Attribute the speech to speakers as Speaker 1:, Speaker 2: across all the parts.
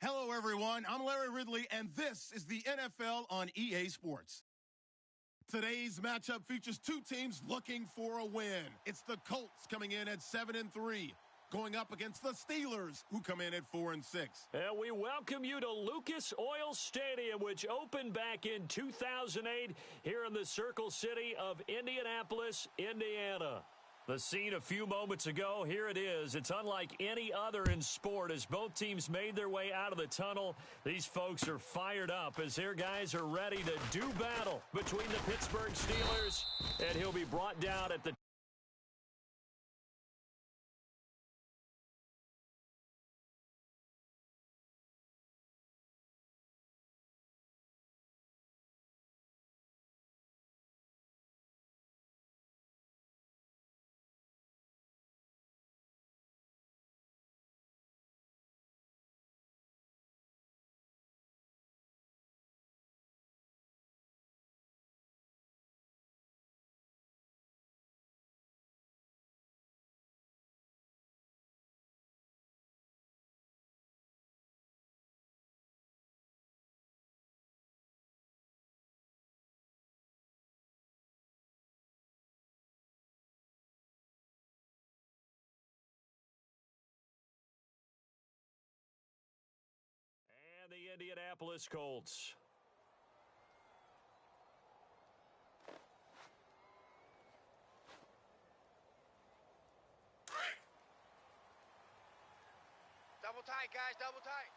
Speaker 1: Hello, everyone. I'm Larry Ridley, and this is the NFL on EA Sports. Today's matchup features two teams looking for a win. It's the Colts coming in at 7-3, going up against the Steelers, who come in at 4-6.
Speaker 2: And we welcome you to Lucas Oil Stadium, which opened back in 2008 here in the Circle City of Indianapolis, Indiana. The scene a few moments ago, here it is. It's unlike any other in sport as both teams made their way out of the tunnel. These folks are fired up as their guys are ready to do battle between the Pittsburgh Steelers, and he'll be brought down at the and the Indianapolis Colts.
Speaker 3: Double tight, guys, double tight.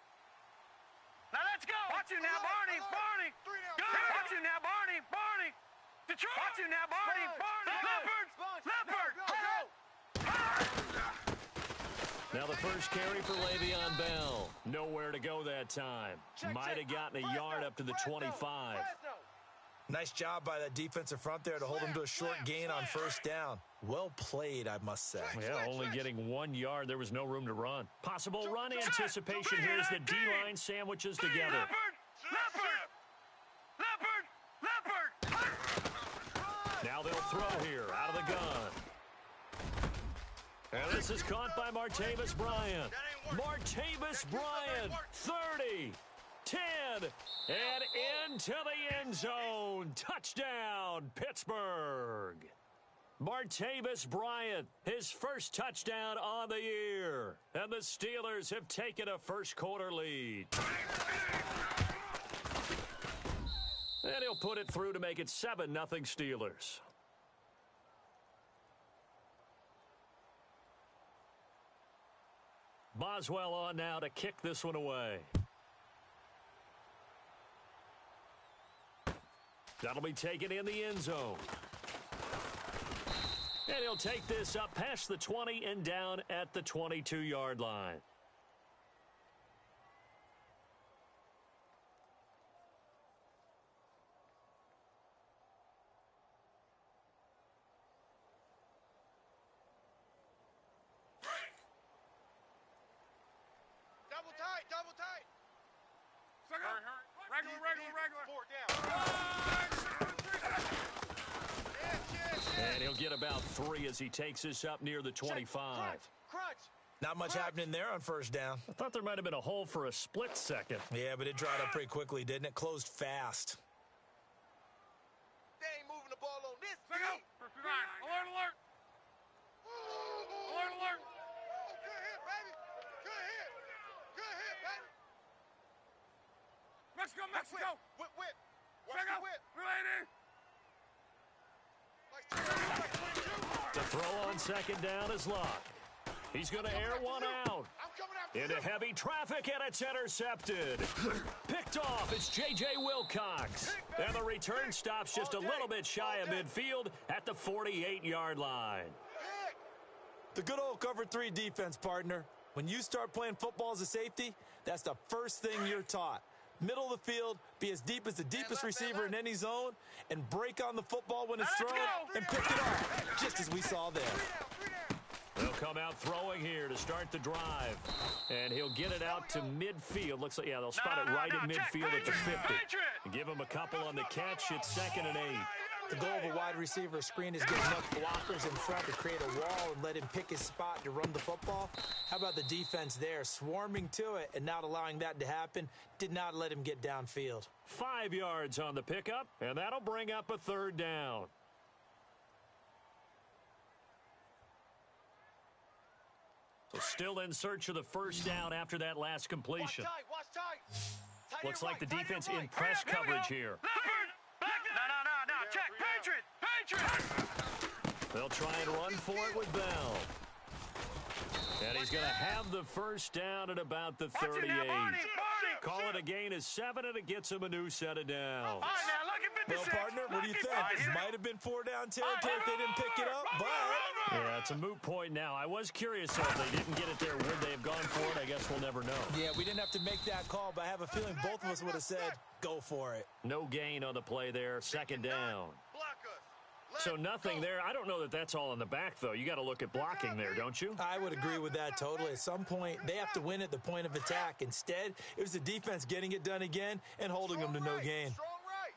Speaker 4: Now let's go. Watch you now, Barney. Barney. Go. Watch you now, Barney. Barney. Detroit. Watch you now, Barney. Barney. Leopard. Leopard.
Speaker 2: Now the first carry for Le'Veon Bell. Nowhere to go that time. Might have gotten a yard up to the 25.
Speaker 5: Nice job by that defensive front there to hold him to a short gain on first down. Well played, I must say.
Speaker 2: Yeah, only getting 1 yard. There was no room to run. Possible run anticipation here as the D-line sandwiches together.
Speaker 4: Leopard.
Speaker 2: Now they'll throw here out of the gun. And this is caught by Martavis Bryant. Martavis Bryant, 30, 10, and into the end zone. Touchdown, Pittsburgh. Martavis Bryant, his first touchdown on the year. And the Steelers have taken a first-quarter lead. And he'll put it through to make it 7-0 Steelers. Boswell on now to kick this one away. That'll be taken in the end zone. And he'll take this up past the 20 and down at the 22-yard line.
Speaker 3: Double tight. Regular. 4 down.
Speaker 2: And he'll get about 3 as he takes this up near the 25.
Speaker 3: Crunch.
Speaker 5: Not much happening there on first down.
Speaker 2: I thought there might have been a hole for a split second.
Speaker 5: Yeah, but it dried up pretty quickly, didn't it? Closed fast.
Speaker 3: They ain't moving the ball on this.
Speaker 4: Alert.
Speaker 3: Alert, alert. Oh, good hit, baby. Good hit, baby.
Speaker 4: Mexico.
Speaker 3: Whip. Watch the whip.
Speaker 4: Ready.
Speaker 2: The throw on second down is Luck. He's going to air one out. Into heavy traffic, and it's intercepted. Picked off, it's J.J. Wilcox. And the return stops just a little bit shy of midfield at the 48-yard line.
Speaker 5: The good old cover 3 defense, partner. When you start playing football as a safety, that's the first thing you're taught. Middle of the field, be as deep as the deepest receiver in any zone, and break on the football when it's thrown and pick it up, just as we saw there.
Speaker 2: They'll come out throwing here to start the drive. And he'll get it out to midfield. Looks like, yeah, they'll spot it right in midfield at the 50. Give him a couple on the catch. It's 2nd and 8.
Speaker 5: The goal of a wide receiver screen is get enough blockers in front to create a wall and let him pick his spot to run the football. How about the defense there, swarming to it and not allowing that to happen? Did not let him get downfield.
Speaker 2: 5 yards on the pickup, and that'll bring up a third down. So still in search of the first down after that last completion.
Speaker 3: Watch tight.
Speaker 2: Looks like the defense in press coverage here.
Speaker 4: No. Check. Patriot.
Speaker 2: They'll try and run for it with Bell. And he's going to have the first down at about the 38. Call it a gain of 7, and it gets him a new set of downs.
Speaker 4: All right, now, look at 56.
Speaker 5: Well, partner, what do you think? It might have been 4 down territory if they didn't pick it up, but...
Speaker 2: Yeah, it's a moot point now. I was curious if they didn't get it there. Would they have gone for it? I guess we'll never know.
Speaker 5: Yeah, we didn't have to make that call, but I have a feeling both of us would have said, go for it.
Speaker 2: No gain on the play there. Second down.
Speaker 3: Block us.
Speaker 2: So nothing there. I don't know that that's all in the back, though. You got to look at blocking there, don't you?
Speaker 5: I would agree with that totally. At some point, they have to win at the point of attack. Instead, it was the defense getting it done again and holding them to no gain.
Speaker 3: Strong right.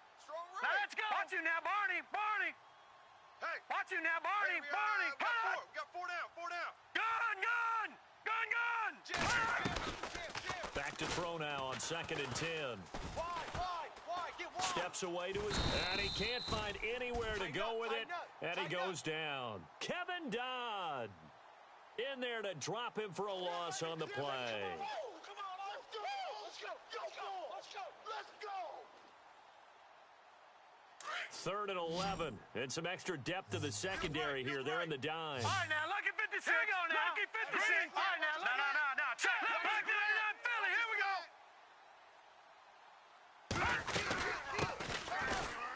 Speaker 4: Now, let's go. Watch you now, Barney.
Speaker 3: Hey.
Speaker 4: Watch you now, Barney.
Speaker 3: We got 4 down.
Speaker 4: Gun.
Speaker 2: Back to throw now on 2nd and 10.
Speaker 3: Wide. Get wide.
Speaker 2: Steps away to his... And he can't find anywhere to go with it. And he goes down. Kevin Dodd in there to drop him for a loss on the play.
Speaker 3: Come on, let's go.
Speaker 2: 3rd and 11. And some extra depth to the secondary here. They're in the dime.
Speaker 4: All right, now, look at 56. Here we go now. Look at 56. All right, now, no. Check. Back to 99 Philly. Here we go.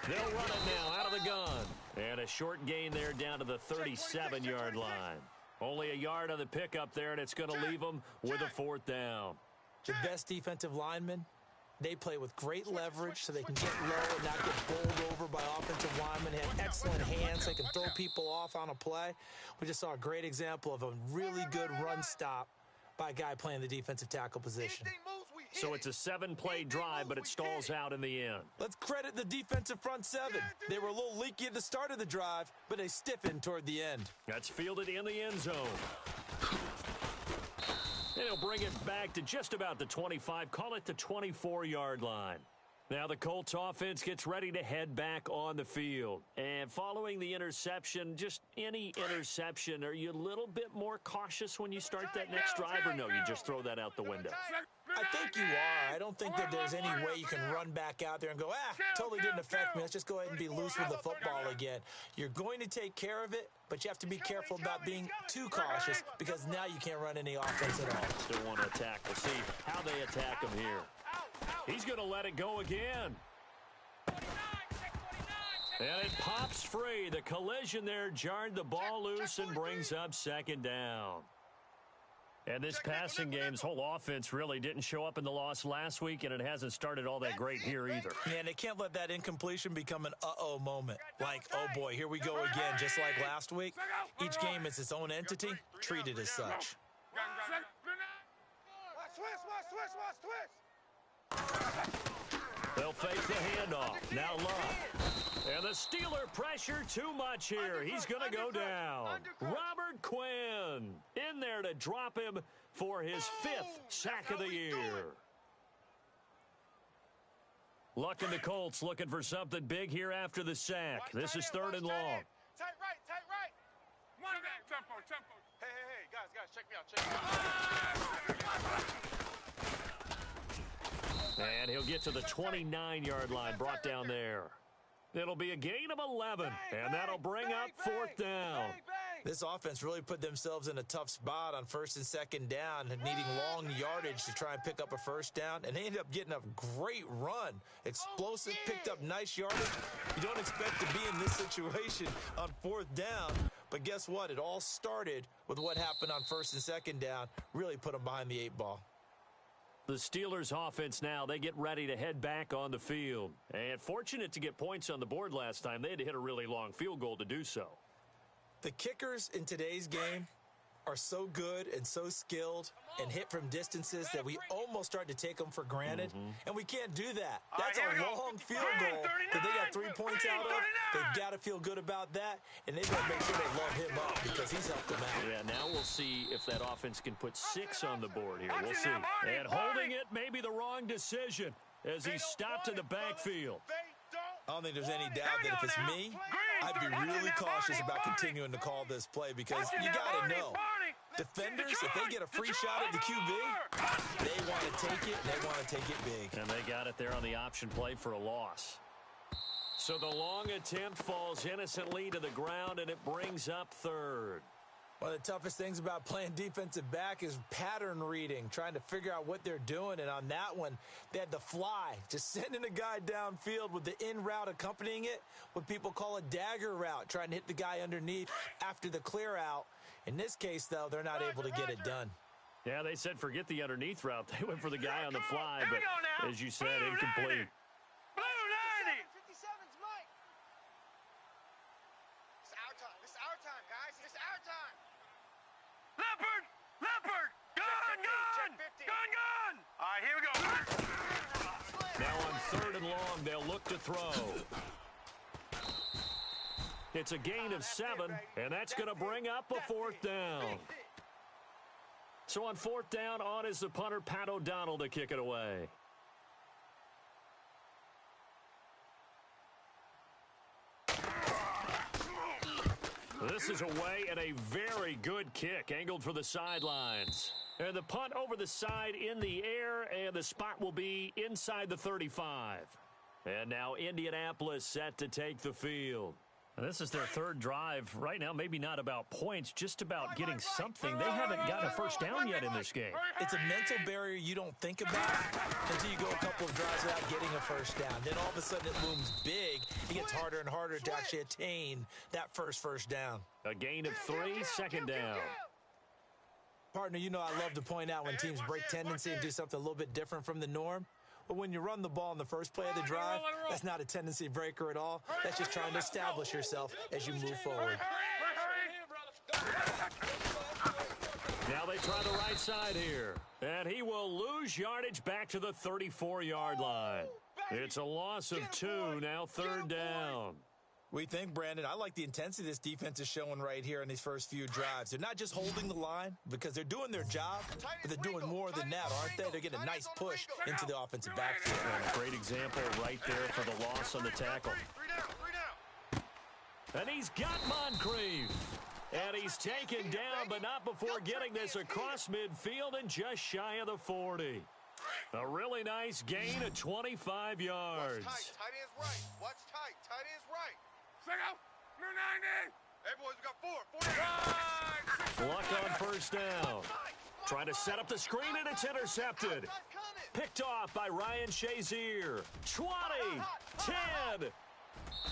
Speaker 2: They'll run it now out of the gun. And a short gain there down to the 37-yard line. Only a yard on the pickup there, and it's going to leave them with a 4th down.
Speaker 5: The best defensive linemen, they play with great leverage so they can get low and not get bowled over by offensive linemen. They have excellent hands. They can throw people off on a play. We just saw a great example of a really good run stop by a guy playing the defensive tackle position.
Speaker 2: So it's a 7-play drive, but it stalls out in the end.
Speaker 5: Let's credit the defensive front 7. They were a little leaky at the start of the drive, but they stiffened toward the end.
Speaker 2: That's fielded in the end zone. And he'll bring it back to just about the 25, call it the 24-yard line. Now the Colts offense gets ready to head back on the field. And following the interception, just any interception, are you a little bit more cautious when you start that next drive, or no, you just throw that out the window?
Speaker 5: I think you are. I don't think that there's any way you can run back out there and go, totally didn't affect me. Let's just go ahead and be loose with the football again. You're going to take care of it, but you have to be careful about being too cautious because now you can't run any offense at all.
Speaker 2: Still want to attack. We'll see how they attack him here. He's going to let it go again. And it pops free. The collision there jarred the ball loose and brings up 2nd down. And this passing game's whole offense really didn't show up in the loss last week, and it hasn't started all that great here either.
Speaker 5: Yeah, and they can't let that incompletion become an uh-oh moment. Like, oh boy, here we go again, just like last week. Each game is its own entity, treated as such.
Speaker 2: They'll fake the handoff. Now Love. And the Steeler pressure too much here. He's going to go down. Robert Quinn in there to drop him for his 5th sack of the year. Luck and the Colts looking for something big here after the sack. This is 3rd and long.
Speaker 3: Tight right. Tempo. Hey, guys, check me out.
Speaker 2: And he'll get to the 29-yard line, brought down there. It'll be a gain of 11, and that'll bring up 4th down.
Speaker 5: This offense really put themselves in a tough spot on 1st and 2nd down, needing long yardage to try and pick up a 1st down, and they ended up getting a great run. Explosive, picked up nice yardage. You don't expect to be in this situation on 4th down, but guess what? It all started with what happened on 1st and 2nd down, really put them behind the 8 ball.
Speaker 2: The Steelers offense now, they get ready to head back on the field. And fortunate to get points on the board last time. They had to hit a really long field goal to do so.
Speaker 5: The kickers in today's game are so good and so skilled and hit from distances that we almost start to take them for granted, and we can't do that. That's a long field goal that they got 3 points out of. They've got to feel good about that, and they've got to make sure they love him up because he's helped them out.
Speaker 2: Yeah, now we'll see if that offense can put 6 on the board here. We'll see. And holding it may be the wrong decision as he stopped in the backfield.
Speaker 5: I don't think there's any doubt that if it's me, I'd be really cautious about continuing to call this play because you got to know, defenders, if they get a free shot at the QB, they want to take it, and they want to take it big.
Speaker 2: And they got it there on the option play for a loss. So the long attempt falls innocently to the ground, and it brings up third.
Speaker 5: One of the toughest things about playing defensive back is pattern reading, trying to figure out what they're doing. And on that one, they had the fly, just sending a guy downfield with the in route accompanying it, what people call a dagger route, trying to hit the guy underneath after the clear out. In this case, though, they're not able to get it done.
Speaker 2: Yeah, they said forget the underneath route. They went for the guy on the fly, but as you said, incomplete.
Speaker 4: Blue 90.
Speaker 3: 57's Mike. It's our time. It's our time, guys. It's our time.
Speaker 4: Leopard! Leopard! Gun! Gun! Gun! All right, here we go.
Speaker 2: Now on 3rd and long, they'll look to throw. It's a gain of 7, and that's going to bring up a 4th down. So on 4th down, on is the punter, Pat O'Donnell, to kick it away. This is away and a very good kick, angled for the sidelines. And the punt over the side in the air, and the spot will be inside the 35. And now Indianapolis set to take the field. And this is their 3rd drive. Right now, maybe not about points, just about getting something. They haven't gotten a first down yet in this game.
Speaker 5: It's a mental barrier you don't think about until you go a couple of drives without getting a first down. Then all of a sudden it looms big. It gets harder and harder to actually attain that first down.
Speaker 2: A gain of 3, 2nd down.
Speaker 5: Partner, you know I love to point out when teams break tendency and do something a little bit different from the norm. But when you run the ball in the first play of the drive, that's not a tendency breaker at all. That's just trying to establish yourself as you move forward.
Speaker 2: Now they try the right side here. And he will lose yardage back to the 34-yard line. It's a loss of 2, now 3rd down.
Speaker 5: We think, Brandon, I like the intensity this defense is showing right here in these first few drives. They're not just holding the line because they're doing their job, but they're doing more than that, aren't they? They're getting a nice push into the offensive backfield.
Speaker 2: And a great example right there for the loss on the tackle.
Speaker 3: 3 down.
Speaker 2: And he's got Moncrief. And he's taken down, but not before getting this across midfield and just shy of the 40. A really nice gain of 25 yards.
Speaker 3: What's tight? Tight end's right. What's tight? Tight end's right.
Speaker 4: Second. Blue 90.
Speaker 3: Hey, boys, we got 4. 4 down.
Speaker 2: Luck on first down. Trying to set up the screen, and it's intercepted. Picked off by Ryan Shazier. 20, 10.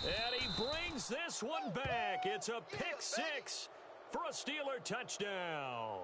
Speaker 2: And he brings this one back. It's a pick 6 for a Steeler touchdown.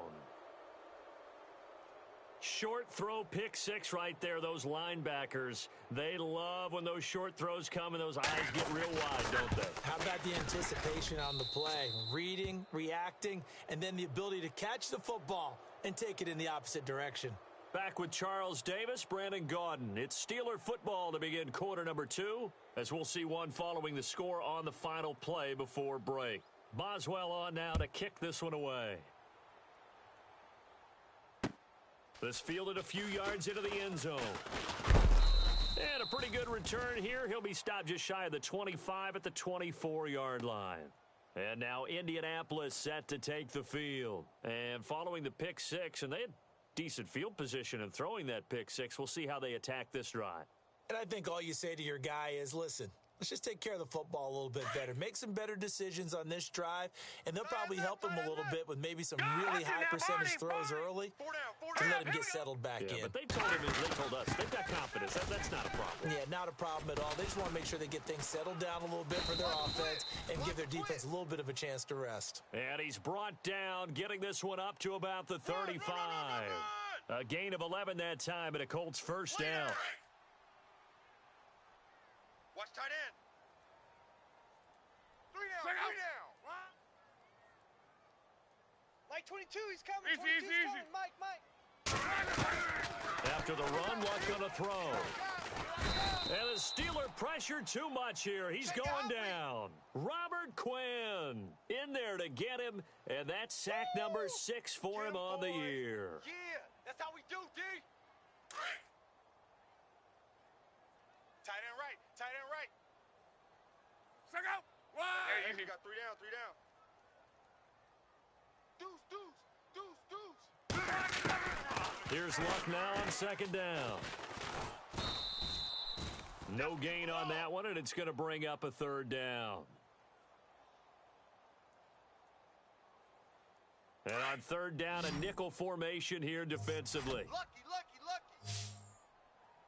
Speaker 2: Short throw, pick 6 right there. Those linebackers, they love when those short throws come and those eyes get real wide, don't they?
Speaker 5: How about the anticipation on the play? Reading, reacting, and then the ability to catch the football and take it in the opposite direction.
Speaker 2: Back with Charles Davis, Brandon Gaudin. It's Steeler football to begin quarter number 2, as we'll see one following the score on the final play before break. Boswell on now to kick this one away. This fielded a few yards into the end zone. And a pretty good return here. He'll be stopped just shy of the 25 at the 24-yard line. And now Indianapolis set to take the field. And following the pick 6, and they had decent field position in throwing that pick 6. We'll see how they attack this drive.
Speaker 5: And I think all you say to your guy is, listen, let's just take care of the football a little bit better. Make some better decisions on this drive, and they'll probably help him a little bit with maybe some really high percentage throws early to let him get settled back in.
Speaker 2: But they told him, they told us, they've got confidence. That's not a problem.
Speaker 5: Yeah, not a problem at all. They just want to make sure they get things settled down a little bit for their offense and give their defense a little bit of a chance to rest.
Speaker 2: And he's brought down, getting this one up to about the 35. A gain of 11 that time, and a Colts first down.
Speaker 3: Watch tight end. 3 down. 3 down.
Speaker 4: Mike 22, he's coming. Easy, easy. Mike.
Speaker 2: After the run, luck gonna throw. And the Steeler pressure too much here. He's going down. Robert Quinn in there to get him, and that's sack number 6 for him on the year.
Speaker 4: Yeah, that's how we do, D. Tight end right. Stick out. Hey, you got 3 down. Deuce.
Speaker 2: Here's Luck now on 2nd down. No gain on that one, and it's going to bring up a 3rd down. And on 3rd down, a nickel formation here defensively.
Speaker 4: Lucky.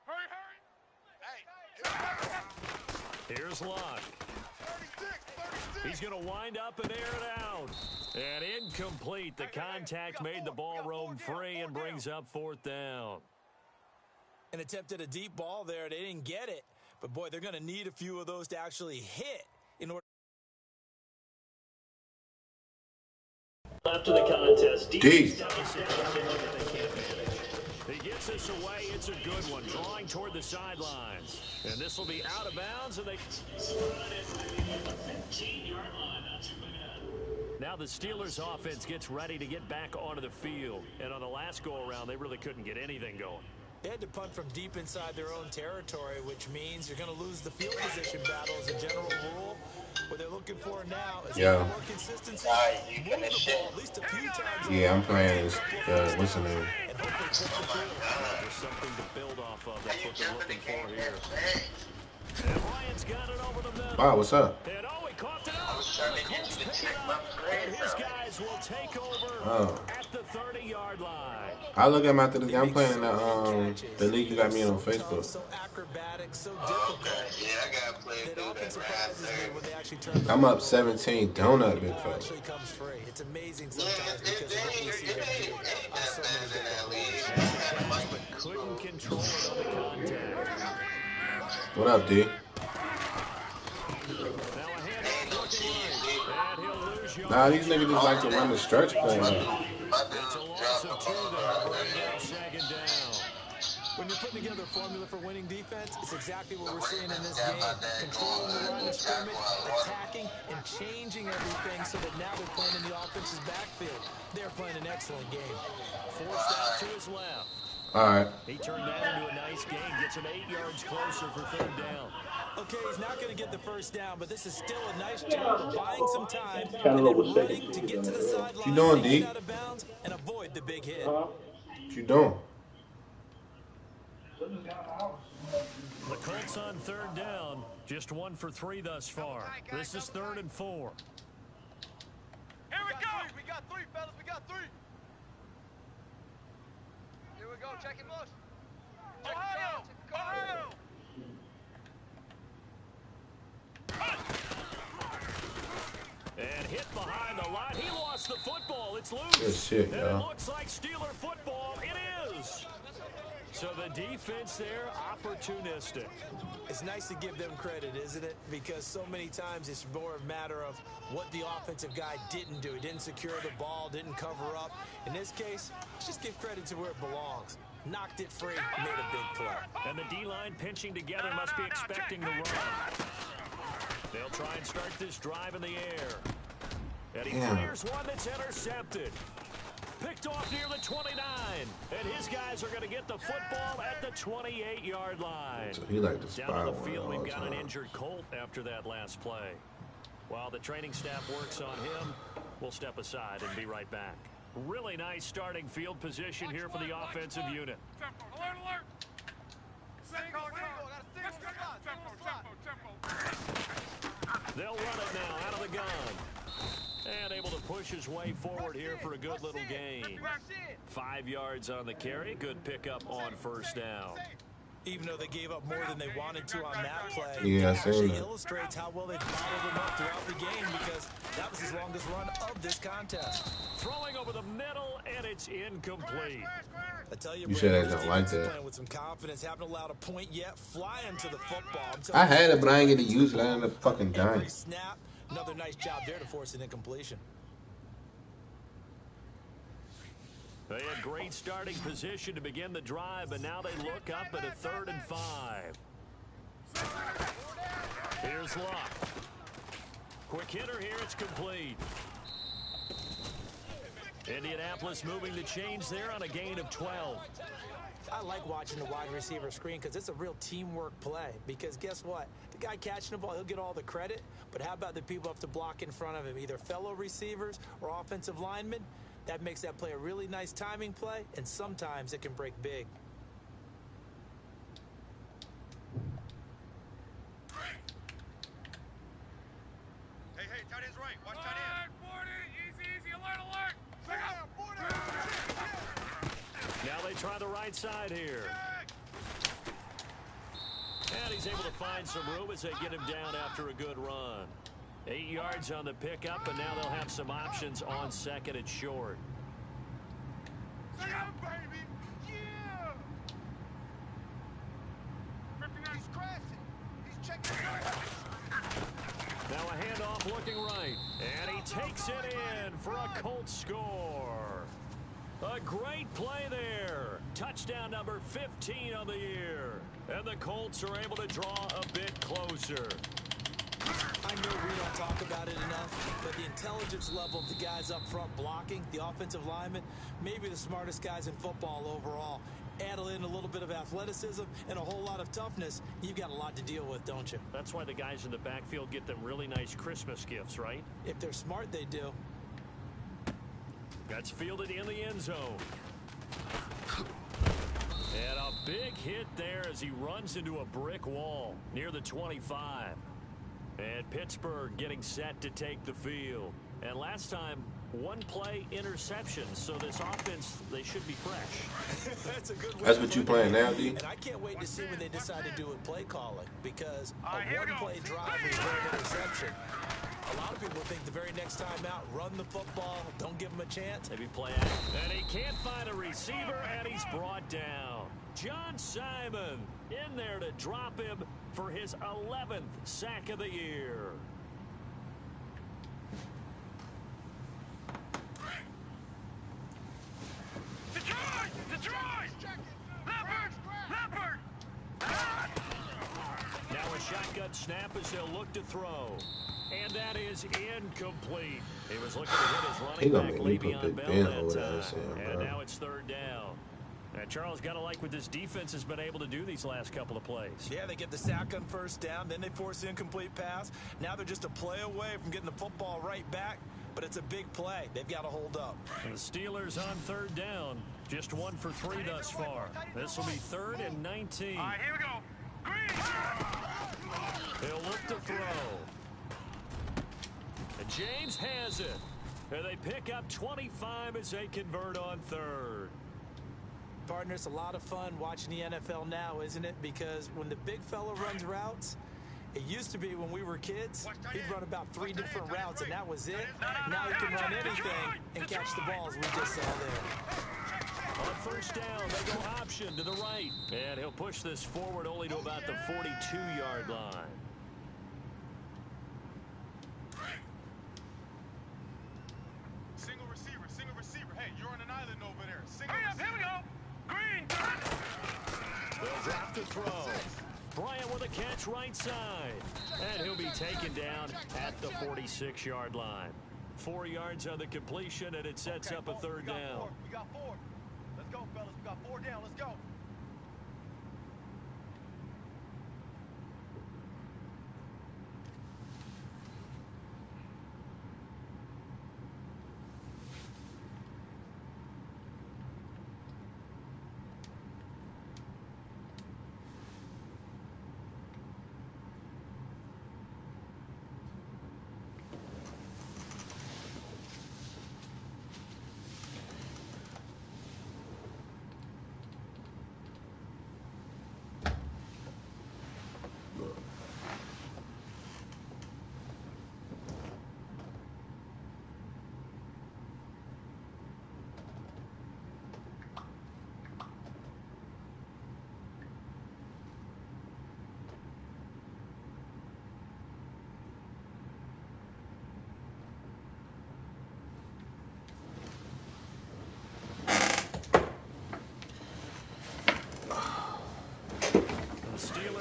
Speaker 4: Hurry.
Speaker 2: Here's Luck.
Speaker 4: 36.
Speaker 2: He's going to wind up and air it out. And incomplete. The contact made the ball roam free and brings up 4th down.
Speaker 5: And attempted a deep ball there. They didn't get it. But, boy, they're going to need a few of those to actually hit in order.
Speaker 2: After the contest,
Speaker 1: D.
Speaker 2: He gets this away. It's a good one. Drawing toward the sidelines. And this will be out of bounds. And now the Steelers offense gets ready to get back onto the field. And on the last go-around, they really couldn't get anything going.
Speaker 5: They had to punt from deep inside their own territory, which means you're going to lose the field position battle as a general rule. What they're looking for now is more consistency, move the ball at least a few times.
Speaker 1: Yeah, I'm playing this. What's the name?
Speaker 2: There's something to build off of. That's what they're looking for here. And Ryan's got it over the middle.
Speaker 1: Wow, what's up?
Speaker 2: And he coughed it up. And his guys will take over at the 30-yard line.
Speaker 1: I'll look at him after this game. I'm playing in the league you got me on Facebook.
Speaker 5: So acrobatic, so difficult.
Speaker 6: Yeah, I gotta play
Speaker 5: It
Speaker 6: through
Speaker 5: often
Speaker 6: that
Speaker 5: surprises
Speaker 6: right
Speaker 5: me when they actually turn the
Speaker 1: I'm
Speaker 5: ball
Speaker 1: up 17. Donut, big
Speaker 5: ball
Speaker 1: fella.
Speaker 5: actually comes free. It's amazing
Speaker 6: Yeah,
Speaker 5: sometimes because of what we see them do on so many different levels.
Speaker 2: But couldn't control it on the contact.
Speaker 1: What up, D?
Speaker 2: Now a handoff looking right. And he'll lose yards.
Speaker 1: Nah, these niggas just like to run the stretch play.
Speaker 2: It's a loss of 2 there. Bring down 2nd down.
Speaker 5: When you're putting together a formula for winning defense, it's exactly what we're seeing in this game. Controlling the line of scrimmage, attacking, and changing everything so that now they're playing in the offense's backfield. They're playing an excellent game.
Speaker 2: Forced out to his left.
Speaker 1: All right.
Speaker 2: He turned that into a nice gain. Gets him 8 yards closer for 3rd down.
Speaker 5: Okay, he's not going to get the 1st down, but this is still a nice job of buying some time and then running to get to the sideline,
Speaker 1: What you doing, D?
Speaker 5: out of bounds, and avoid the big hit.
Speaker 1: What you doing?
Speaker 2: The Colts on 3rd down. Just 1 for 3 thus far. This is 3rd and 4.
Speaker 4: Here we go. We got 3, fellas. We got 3. Here we go. Check it, Bush. Ohio.
Speaker 2: And hit behind the line. He lost the football. It's loose.
Speaker 1: Good shit,
Speaker 2: And
Speaker 1: y'all.
Speaker 2: it looks like Steeler football. It is. So the defense there, opportunistic.
Speaker 5: It's nice to give them credit, isn't it? Because so many times it's more a matter of what the offensive guy didn't do. He didn't secure the ball, didn't cover up. In this case, let's just give credit to where it belongs. Knocked it free, made a big play.
Speaker 2: And the D-line pinching together must be expecting the run. They'll try and start this drive in the air. And he fires one that's intercepted. Picked off near the 29. And his guys are going to get the football at the 28-yard line.
Speaker 1: So he like to spy
Speaker 2: Down on the
Speaker 1: one
Speaker 2: field,
Speaker 1: all
Speaker 2: we've
Speaker 1: the
Speaker 2: got an
Speaker 1: time.
Speaker 2: injured Colt after that last play. While the training staff works on him, we'll step aside and be right back. Really nice starting field position here for the offensive unit.
Speaker 4: Alert, alert. Single.
Speaker 2: They'll run it now out of the gun. And able to push his way forward here for a good little gain. 5 yards on the carry. Good pickup on 1st down.
Speaker 5: Even though they gave up more than they wanted to on that play,
Speaker 1: Yeah, I
Speaker 5: it
Speaker 1: seen
Speaker 5: actually
Speaker 1: that.
Speaker 5: illustrates how well they bottled them up throughout the game because that was his longest run of this contest.
Speaker 2: Throwing over the middle, and it's incomplete.
Speaker 5: I tell you,
Speaker 1: You said I
Speaker 5: Brandon,
Speaker 1: don't
Speaker 5: this
Speaker 1: like
Speaker 5: defense is
Speaker 1: that.
Speaker 5: playing with some confidence, haven't allowed a point yet, flying to the football. I'm
Speaker 1: I
Speaker 5: telling
Speaker 1: had
Speaker 5: you,
Speaker 1: it, but I ain't get to use it. I ended up fucking dying.
Speaker 5: every snap, another nice job there to force an incompletion.
Speaker 2: They had great starting position to begin the drive, but now they look up at a 3rd and 5. Here's Luck. Quick hitter here. It's complete. Indianapolis moving the chains there on a gain of 12.
Speaker 5: I like watching the wide receiver screen because it's a real teamwork play. Because guess what? The guy catching the ball, he'll get all the credit. But how about the people have to block in front of him, either fellow receivers or offensive linemen? That makes that play a really nice timing play, and sometimes it can break big.
Speaker 3: Hey, tight end's right. Watch tight end.
Speaker 4: 40, easy, alert.
Speaker 2: Now they try the right side here. And he's able to find some room as they get him down after a good run. 8 yards on the pickup, and now they'll have some options on 2nd and short.
Speaker 3: Yeah, baby. Yeah. He's crashing. He's checking.
Speaker 2: Now a handoff looking right. And he takes it in for a Colts score. A great play there. Touchdown number 15 on the year. And the Colts are able to draw a bit closer.
Speaker 5: I know we don't talk about it enough, but the intelligence level of the guys up front blocking, the offensive linemen, maybe the smartest guys in football overall. Add in a little bit of athleticism and a whole lot of toughness, you've got a lot to deal with, don't you?
Speaker 2: That's why the guys in the backfield get them really nice Christmas gifts, right?
Speaker 5: If they're smart, they do.
Speaker 2: That's fielded in the end zone. And a big hit there as he runs into a brick wall near the 25. And Pittsburgh getting set to take the field. And last time, 1 play interception. So this offense, they should be fresh.
Speaker 5: That's a good way.
Speaker 6: That's what you playing now, D?
Speaker 5: And I can't wait to see when they decide to do with play calling, because a
Speaker 4: here we go.
Speaker 5: one-play drive with an interception. A lot of people think the very next time out, run the football, don't give them a chance.
Speaker 2: Maybe play action. And he can't find a receiver, and he's brought down. John Simon in there to drop him for his 11th sack of the year.
Speaker 4: Detroit! Leopard!
Speaker 2: Now a shotgun snap as he'll look to throw. And that is incomplete. He was looking to hit his running back, Le'Veon Bell, that time. And now it's 3rd down. And Charles, got to like what this defense has been able to do these last couple of plays.
Speaker 5: Yeah, they get the sack on 1st down, then they force the incomplete pass. Now they're just a play away from getting the football right back, but it's a big play. They've got to hold up.
Speaker 2: And the Steelers on 3rd down, just 1 for 3 thus far. This will be 3rd and 19.
Speaker 4: All right, here we go. Green!
Speaker 2: He'll look to throw. And James has it. And they pick up 25 as they convert on 3rd.
Speaker 5: Partner, it's a lot of fun watching the NFL now, isn't it? Because when the big fella runs routes, it used to be when we were kids, he'd run about 3 different routes, and that was it. Now he can run anything and catch the balls we just saw there.
Speaker 2: On 1st down, they go option to the right. And he'll push this forward only to about the 42-yard line.
Speaker 3: Single receiver. Hey, you're on an island over there. Single
Speaker 4: Hurry up, here we go. Green!
Speaker 2: They'll drop to throw. Bryant with a catch right side. And he'll be taken down at the 46-yard line. 4 yards on the completion, and it sets up a 3rd down.
Speaker 7: We got 4. Let's go, fellas. We got 4 down. Let's go.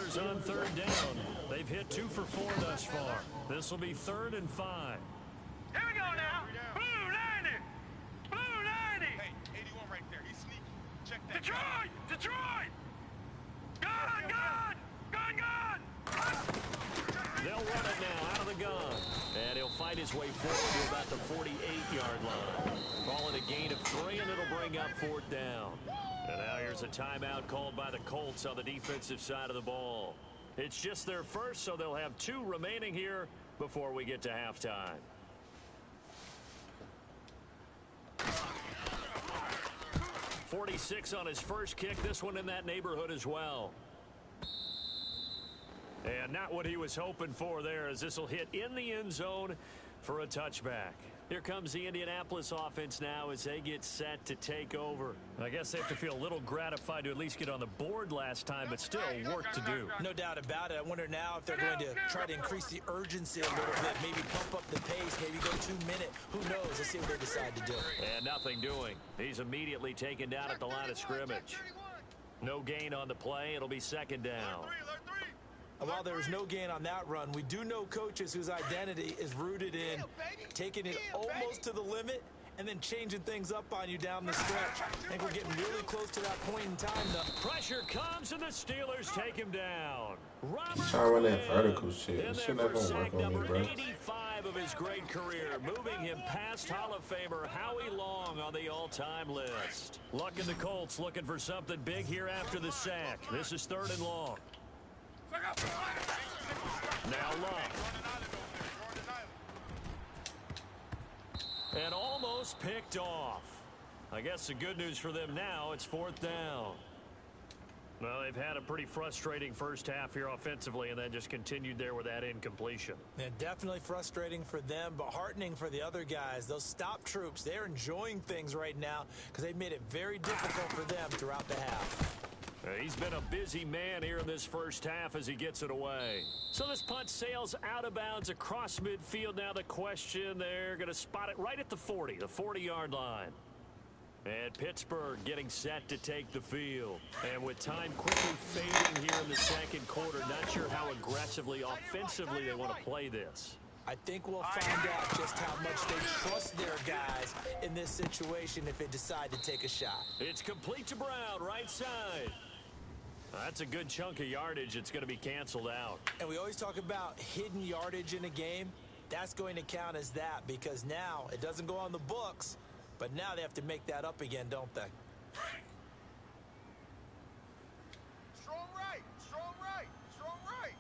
Speaker 2: Steelers on third down. They've hit 2 for 4 thus far. This will be 3rd and 5.
Speaker 4: Here we go now. Blue 90. Blue 90.
Speaker 3: Hey, 81 right there. He's sneaky. Check that.
Speaker 4: Detroit. Detroit. Gun, gun. Gun, gun.
Speaker 2: They'll run it now out of the gun. And he'll fight his way forward to about the 48-yard line. Call it a gain of 3, and it'll bring up 4th down. And now here's a timeout called by the Colts on the defensive side of the ball. It's just their first, so they'll have 2 remaining here before we get to halftime. .46 on his first kick. This one in that neighborhood as well. And not what he was hoping for there, as this will hit in the end zone for a touchback. Here comes the Indianapolis offense now as they get set to take over. I guess they have to feel a little gratified to at least get on the board last time, but still work to do.
Speaker 5: No doubt about it. I wonder now if they're going to try to increase the urgency a little bit, maybe pump up the pace, maybe go 2 minute. Who knows? Let's see what they decide to do.
Speaker 2: And nothing doing. He's immediately taken down at the line of scrimmage. No gain on the play. It'll be 2nd down.
Speaker 5: And while there was no gain on that run, we do know coaches whose identity is rooted in taking it almost to the limit and then changing things up on you down the stretch. I think we're getting really close to that point in time, though.
Speaker 2: Pressure comes, and the Steelers take him down.
Speaker 6: He's trying to run that vertical shit. This shit not gonna work on me, bro.
Speaker 2: 85 of his great career, moving him past Hall of Famer Howie Long on the all-time list. Luck in the Colts looking for something big here after the sack. This is 3rd and long. Now Love. And almost picked off. I guess the good news for them now, it's 4th down. Well, they've had a pretty frustrating first half here offensively, and then just continued there with that incompletion.
Speaker 5: Yeah, definitely frustrating for them, but heartening for the other guys. Those stop troops, they're enjoying things right now because they've made it very difficult for them throughout the half.
Speaker 2: He's been a busy man here in this first half as he gets it away. So this punt sails out of bounds across midfield. Now the question, they're going to spot it right at the 40-yard line. And Pittsburgh getting set to take the field. And with time quickly fading here in the second quarter, not sure how aggressively, offensively they want to play this.
Speaker 5: I think we'll find out just how much they trust their guys in this situation if they decide to take a shot.
Speaker 2: It's complete to Brown, right side. That's a good chunk of yardage. It's going to be canceled out.
Speaker 5: And we always talk about hidden yardage in a game. That's going to count as that because now it doesn't go on the books, but now they have to make that up again, don't they?
Speaker 3: Strong right. Strong right. Strong right.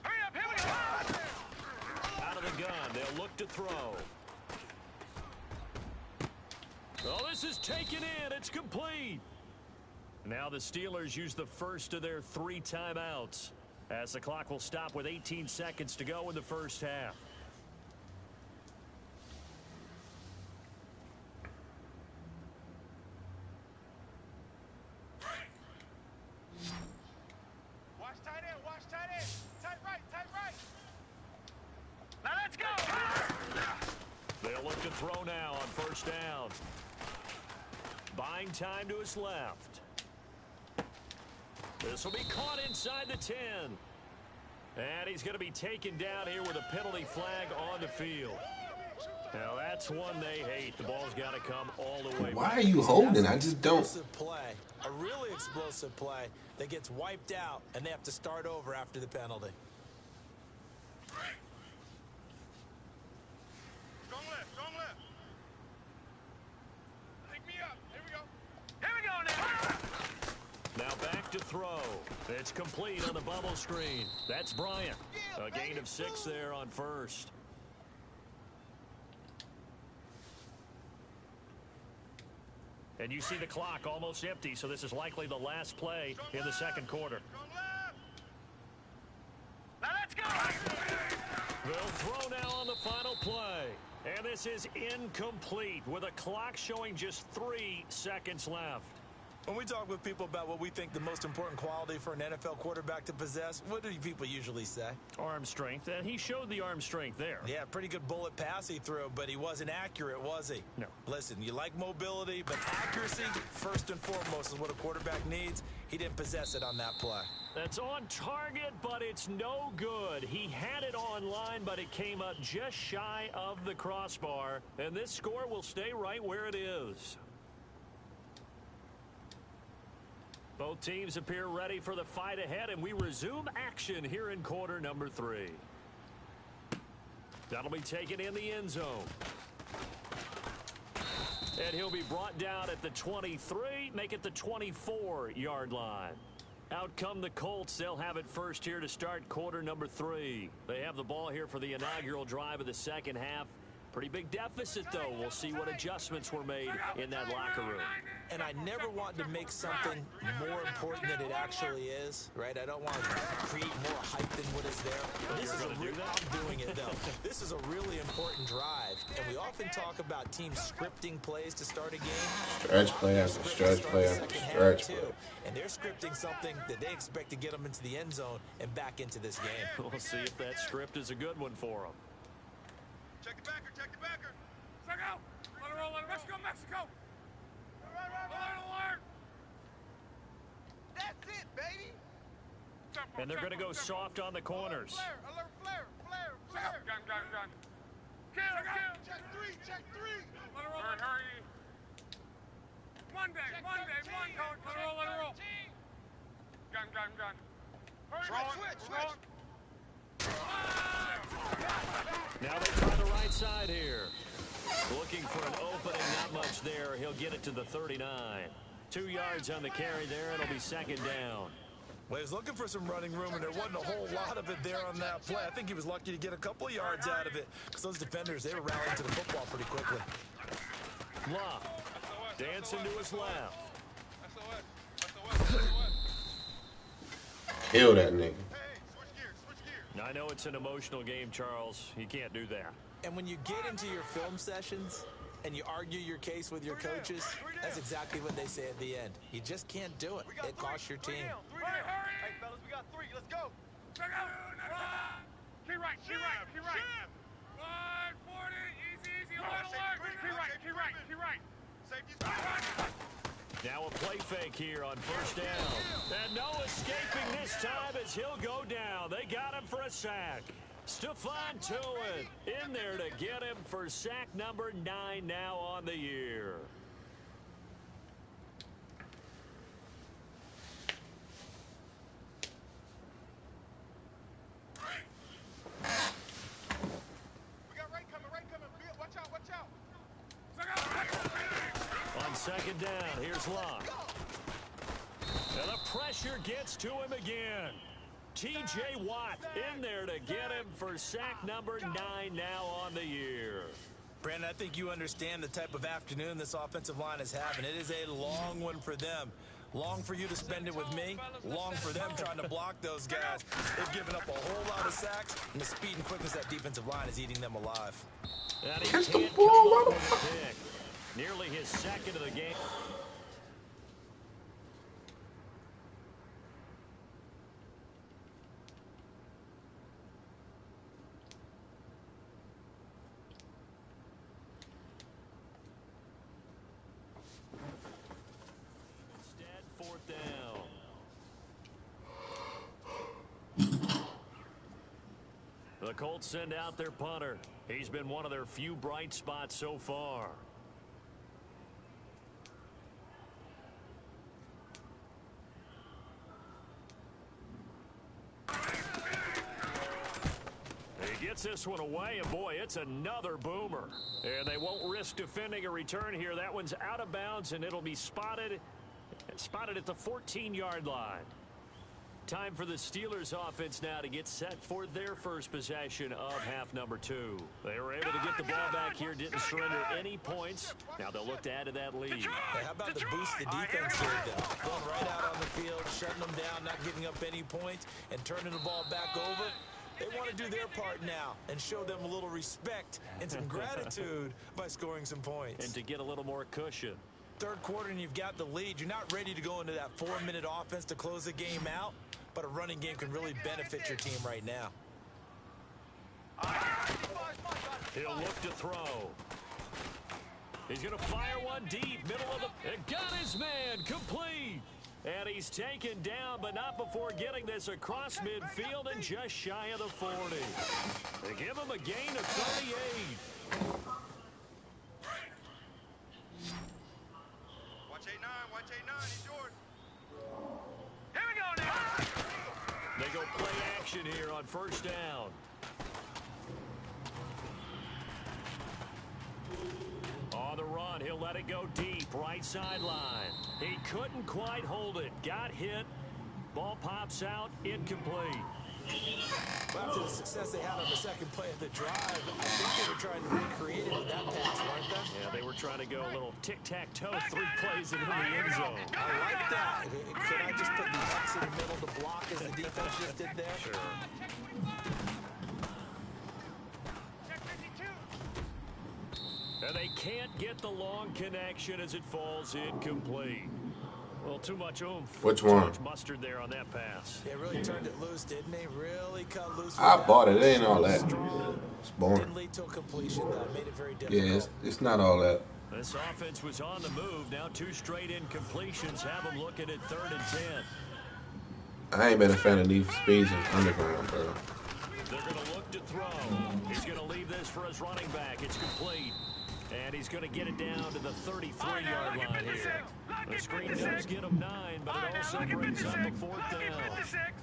Speaker 4: Hurry up, here we go.
Speaker 2: Out of the gun, they'll look to throw. Oh, this is taken in. It's complete. Now the Steelers use the first of their 3 timeouts as the clock will stop with 18 seconds to go in the first half.
Speaker 3: Watch tight end. Watch tight end. Tight right. Tight right.
Speaker 4: Now let's go.
Speaker 2: They'll look to throw now on first down. Buying time to his left. This will be caught inside the 10. And he's going to be taken down here with a penalty flag on the field. Now that's one they hate. The ball's got to come all the way back.
Speaker 6: Why are you holding? I just don't.
Speaker 5: Play, a really explosive play that gets wiped out, and they have to start over after the penalty.
Speaker 3: Strong left. Strong left. Pick me up. Here we go.
Speaker 4: Here we go now.
Speaker 2: Now back to throw. It's complete on the bubble screen. That's Bryant. A gain of 6 there on first. And you see the clock almost empty, so this is likely the last play in the second quarter.
Speaker 3: Strong left.
Speaker 4: Now let's go.
Speaker 2: They'll throw now on the final play. And this is incomplete with a clock showing just 3 seconds left.
Speaker 5: When we talk with people about what we think the most important quality for an NFL quarterback to possess, what do people usually say?
Speaker 2: Arm strength, and he showed the arm strength there.
Speaker 5: Yeah, pretty good bullet pass he threw, but he wasn't accurate, was he?
Speaker 2: No.
Speaker 5: Listen, you like mobility, but accuracy, first and foremost, is what a quarterback needs. He didn't possess it on that play.
Speaker 2: That's on target, but it's no good. He had it on line, but it came up just shy of the crossbar, and this score will stay right where it is. Both teams appear ready for the fight ahead, and we resume action here in quarter number 3. That'll be taken in the end zone. And he'll be brought down at the 23, make it the 24-yard line. Out come the Colts. They'll have it first here to start quarter number 3. They have the ball here for the inaugural drive of the second half. Pretty big deficit, though. We'll see what adjustments were made in that locker room.
Speaker 5: And I never want to make something more important than it actually is, right? I don't want to create more hype than what is there. But this is I'm doing it, though. This is a really important drive. And we often talk about teams scripting plays to start a game.
Speaker 6: Stretch play after stretch play after stretch play.
Speaker 5: And they're scripting something that they expect to get them into the end zone and back into this game.
Speaker 2: We'll see if that script is a good one for them.
Speaker 3: Check the backer, check the backer.
Speaker 4: Check out. Let it roll, let it Let's go, Mexico. Alert.
Speaker 7: That's it, baby.
Speaker 2: And they're going to go soft on the corners.
Speaker 3: Alert, flare.
Speaker 4: Gun. Kill.
Speaker 3: Check three.
Speaker 4: Let it roll. Hurry. Monday. Let it roll. Gun. Hurry, switch.
Speaker 2: Now they try the right side here. Looking for an opening, not much there. He'll get it to the 39. 2 yards on the carry there. It'll be second down.
Speaker 5: Well, he was looking for some running room, and there wasn't a whole lot of it there on that play. I think he was lucky to get a couple of yards out of it because those defenders, they were rallying to the football pretty quickly.
Speaker 2: Love dancing to his left.
Speaker 6: Kill that nigga.
Speaker 3: Switch gears.
Speaker 2: I know it's an emotional game, Charles. You can't do that.
Speaker 5: And when you get into your film sessions and you argue your case with your coaches, that's exactly what they say at the end. You just can't do it. It costs your team.
Speaker 7: Three down. Hey, fellas, we got 3. Let's go.
Speaker 4: Check out. Key right. 140. Easy. Alert. Key right.
Speaker 3: Safety's
Speaker 2: Now a play fake here on first down. And no escaping this time as he'll go down. They got him for a sack. Stephon Tuitt in there to get him for sack number 9 now on the year.
Speaker 3: We got right coming. Watch out.
Speaker 2: On second down, here's Locke. And the pressure gets to him again. T.J. Watt in there to get him for sack number 9 now on the year.
Speaker 5: Brandon, I think you understand the type of afternoon this offensive line is having. It is a long one for them. Long for you to spend it with me. Long for them trying to block those guys. They've given up a whole lot of sacks, and the speed and quickness of that defensive line is eating them alive.
Speaker 6: Catch the ball,
Speaker 2: Nearly his second of the game. Instead, fourth down. The Colts send out their punter. He's been one of their few bright spots so far. He gets this one away, and boy, it's another boomer. And they won't risk defending a return here. That one's out of bounds, and it'll be spotted at the 14-yard line. Time for the Steelers offense now to get set for their first possession of half number 2. They were able to get the ball back here, didn't surrender any points. Now they'll look to add to that lead.
Speaker 5: Hey, how about the boost the defense did, though? Going right out on the field, shutting them down, not giving up any points, and turning the ball back over. They want to do their part now and show them a little respect and some gratitude by scoring some points.
Speaker 2: And to get a little more cushion.
Speaker 5: Third quarter and you've got the lead. You're not ready to go into that 4-minute offense to close the game out, but a running game can really benefit your team right now.
Speaker 2: He'll look to throw. He's going to fire one deep, middle of the... It got his man, complete. And he's taken down, but not before getting this across midfield and just shy of the 40. They give him a gain of 38.
Speaker 3: Watch 8-9, watch 8-9, he's yours.
Speaker 4: Here we go now.
Speaker 2: They go play action here on first down. On the run, he'll let it go deep, right sideline. He couldn't quite hold it. Got hit. Ball pops out, incomplete.
Speaker 5: Well, after the success they had on the second play of the drive, I think they were trying to recreate it with that pass, weren't they?
Speaker 2: Yeah, they were trying to go a little tic-tac-toe, 3 plays into the end zone.
Speaker 5: I like that. Can I just put the X in the middle to block as the defense just did there?
Speaker 2: Sure. And they can't get the long connection as it falls incomplete. Well, too much oomph.
Speaker 6: Which
Speaker 2: too
Speaker 6: one?
Speaker 2: much mustard there on that pass.
Speaker 5: They really turned it loose, didn't they? Really cut loose.
Speaker 6: I bought it. It ain't all
Speaker 5: Strong.
Speaker 6: that. It's boring.
Speaker 5: Didn't lead to a completion, though. Made it very difficult.
Speaker 6: Yeah, it's not all that.
Speaker 2: This offense was on the move. Now 2 straight incompletions have them looking at 3rd and 10.
Speaker 6: I ain't been a fan of Need for Speeds and Underground, bro.
Speaker 2: They're going to look to throw. He's going to leave this for his running back. It's complete. And he's going to get it down to the 33-yard line here. The screen does get him 9, but it also brings up a 4th down.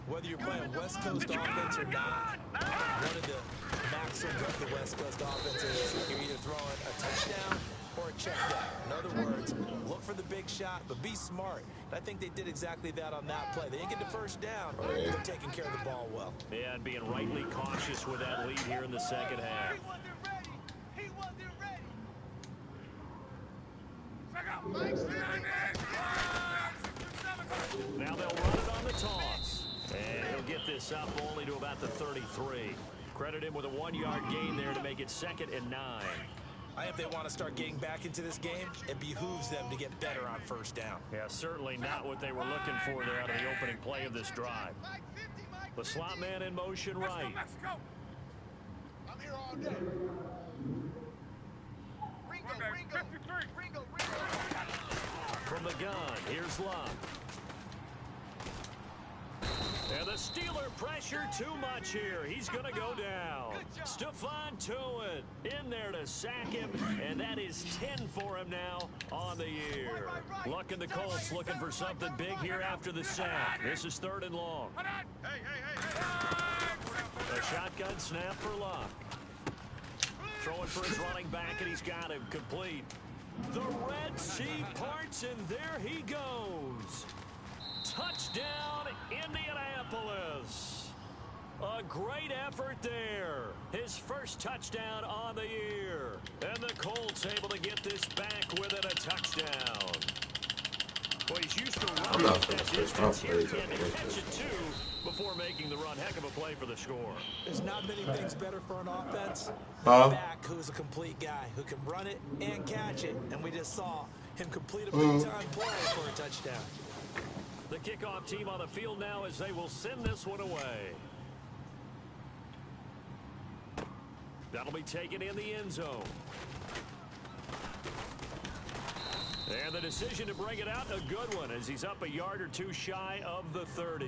Speaker 5: Whether you're playing West Coast offense or not, one of the maxims of the West Coast offense is you're either throwing a touchdown or a check down. In other words, look for the big shot, but be smart. And I think they did exactly that on that play. They didn't get the first down, but they're taking care of the ball well.
Speaker 2: Yeah, and being rightly cautious with that lead here in the second half.
Speaker 3: He wasn't ready.
Speaker 2: Now they'll run it on the toss. And he'll get this up only to about the 33. Credit him with a 1-yard gain there to make it 2nd and 9.
Speaker 5: I think if they want to start getting back into this game, it behooves them to get better on first down.
Speaker 2: Yeah, certainly not what they were looking for there out of the opening play of this drive. The slot man in motion right.
Speaker 3: Let's go. I'm here all day. Ringo.
Speaker 2: From the gun, here's Luck. And the Steeler pressure too much here. He's going to go down. Stephon Tuitt in there to sack him, and that is 10 for him now on the year. Luck and the Colts looking for something big here after the sack. This is 3rd and long. A shotgun snap for Luck. Throwing for his running back, and he's got him complete. The Red Sea parts, and there he goes. Touchdown, Indianapolis. A great effort there. His first touchdown on the year. And the Colts able to get this back within a touchdown. Well, he's used to running.
Speaker 6: I'm not going to switch my plays up
Speaker 2: catch
Speaker 6: against
Speaker 2: it
Speaker 6: this.
Speaker 2: too before making the run. Heck of a play for the score.
Speaker 5: There's not many things better for an offense
Speaker 6: Huh?
Speaker 5: than a back who's a complete guy, who can run it and catch it. And we just saw him complete a big-time play for a touchdown.
Speaker 2: The kickoff team on the field now as they will send this one away. That'll be taken in the end zone. And the decision to bring it out, a good one, as he's up a yard or two shy of the 30.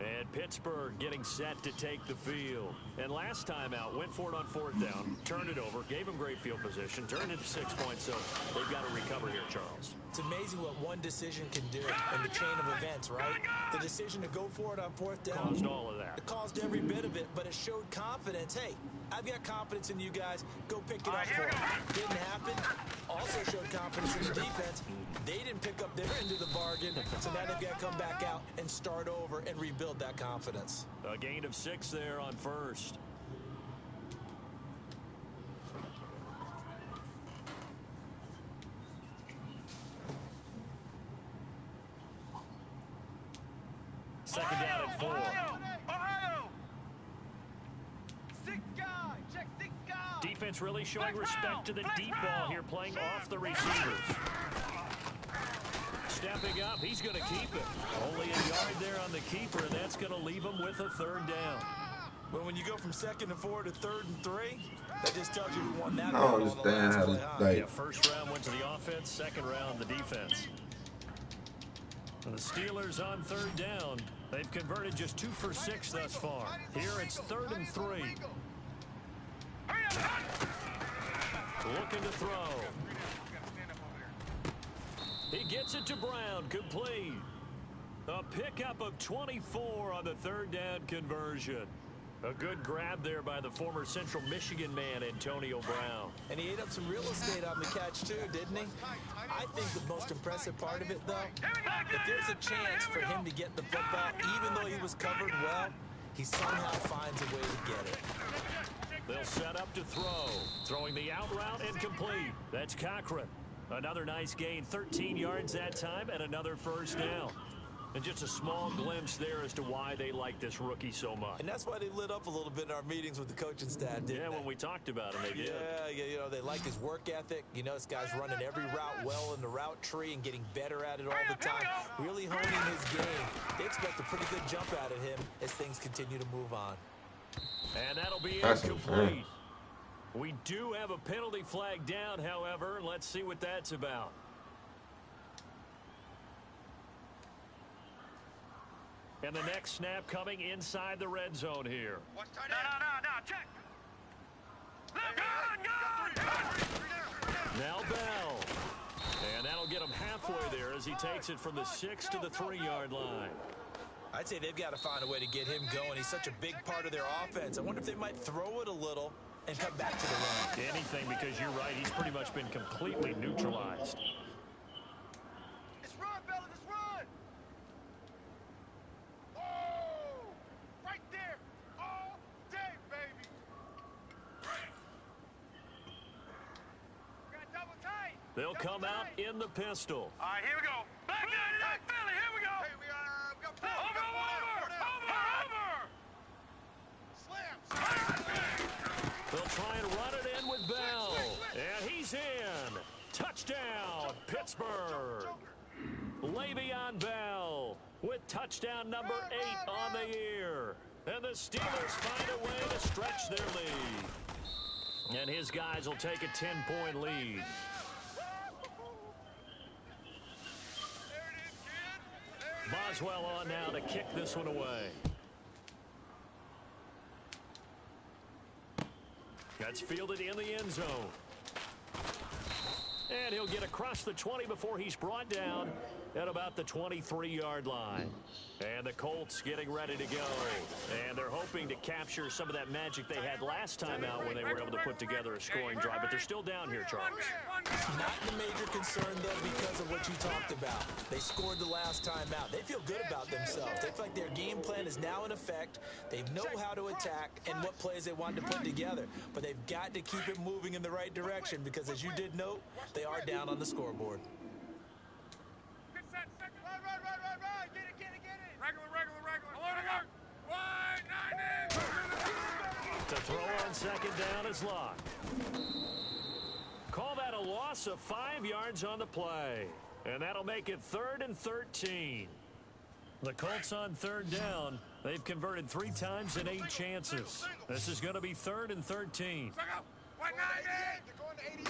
Speaker 2: And Pittsburgh getting set to take the field. And last time out, went for it on 4th down, turned it over, gave him great field position, turned it to 6 points, so they've got to recover here, Charles.
Speaker 5: It's amazing what one decision can do in the chain of events, right? The decision to go for it on 4th down.
Speaker 2: Caused all of that.
Speaker 5: It caused every bit of it, but it showed confidence. Hey, I've got confidence in you guys. Go pick it up for it. Didn't happen. Also showed confidence in the defense. They didn't pick up their end of the bargain, so now they've got to come back out and start over and rebuild that confidence.
Speaker 2: A gain of 6 there on first. Second down and 4.
Speaker 3: Ohio. 6 guy. Check 6 guy.
Speaker 2: Defense really showing respect to the deep ball here, playing off the receivers. stepping up. He's going to keep it. Only a yard there on the keeper, and that's going to leave him with a third down.
Speaker 5: But when you go from 2nd and 4 to 3rd and 3, that just tells you who won that
Speaker 6: I
Speaker 5: battle
Speaker 6: don't
Speaker 5: on the
Speaker 6: understand
Speaker 5: last
Speaker 6: how
Speaker 5: play,
Speaker 6: this,
Speaker 5: huh?
Speaker 6: like,
Speaker 2: Yeah, first round went to the offense, second round the defense. And the Steelers on third down. They've converted just 2 for 6 thus far. Here it's 3rd and 3. Looking to throw. He gets it to Brown, complete. A pickup of 24 on the third down conversion. A good grab there by the former Central Michigan man, Antonio Brown.
Speaker 5: And he ate up some real estate on the catch, too, didn't he? I think the most impressive part of it, though, if there's a chance for him to get the football, even though he was covered well, he somehow finds a way to get it.
Speaker 2: They'll set up to throw. Throwing the out route and complete. That's Cochran. Another nice gain, 13 yards that time, and another first down. And just a small glimpse there as to why they like this rookie so much.
Speaker 5: And that's why they lit up a little bit in our meetings with the coaching staff, didn't they?
Speaker 2: Yeah, when we talked about him, they did.
Speaker 5: Yeah, you know, they like his work ethic. You know, this guy's running every route well in the route tree and getting better at it all the time. Really honing his game. They expect a pretty good jump out of him as things continue to move on.
Speaker 2: And that'll be
Speaker 6: That's
Speaker 2: incomplete. We do have a penalty flag down, however. Let's see what that's about. And the next snap coming inside the red zone here.
Speaker 3: Watch tight
Speaker 4: No,
Speaker 3: end.
Speaker 4: check.
Speaker 2: Now Bell. And that'll get him halfway there as he takes it from the 6 to the 3-yard line.
Speaker 5: I'd say they've got to find a way to get him going. He's such a big part of their offense. I wonder if they might throw it a little and come back to the run.
Speaker 2: Anything, because you're right, he's pretty much been completely neutralized.
Speaker 3: It's run, fellas, it's run. Oh, right there. All day, baby. Got double tight.
Speaker 2: They'll come out in the pistol.
Speaker 4: All right, here we go. Back down, Philly, here we go.
Speaker 3: Hey, we got pull.
Speaker 4: Over.
Speaker 3: Slam.
Speaker 2: They'll try and run it in with Bell. And he's in. Touchdown, Pittsburgh. Le'Veon Bell with touchdown number 8 on the year. And the Steelers find a way to stretch their lead. And his guys will take a 10-point lead. Boswell on now to kick this one away. That's fielded in the end zone. And he'll get across the 20 before he's brought down at about the 23-yard line. And the Colts getting ready to go. And they're hoping to capture some of that magic they had last time out when they were able to put together a scoring drive. But they're still down here, Charles.
Speaker 5: Not the major concern, though, because of what you talked about. They scored the last time out. They feel good about themselves. They feel like their game plan is now in effect. They know how to attack and what plays they want to put together. But they've got to keep it moving in the right direction because, as you did note, they are down on the scoreboard.
Speaker 3: Run. Get it.
Speaker 4: Regular. Alert. Wide, 9 in.
Speaker 2: The throw on second down is locked. Call that a loss of 5 yards on the play. And that'll make it 3rd and 13. The Colts on third down. They've converted 3 times in 8 chances. This is going to be 3rd and 13.
Speaker 4: Wide, 9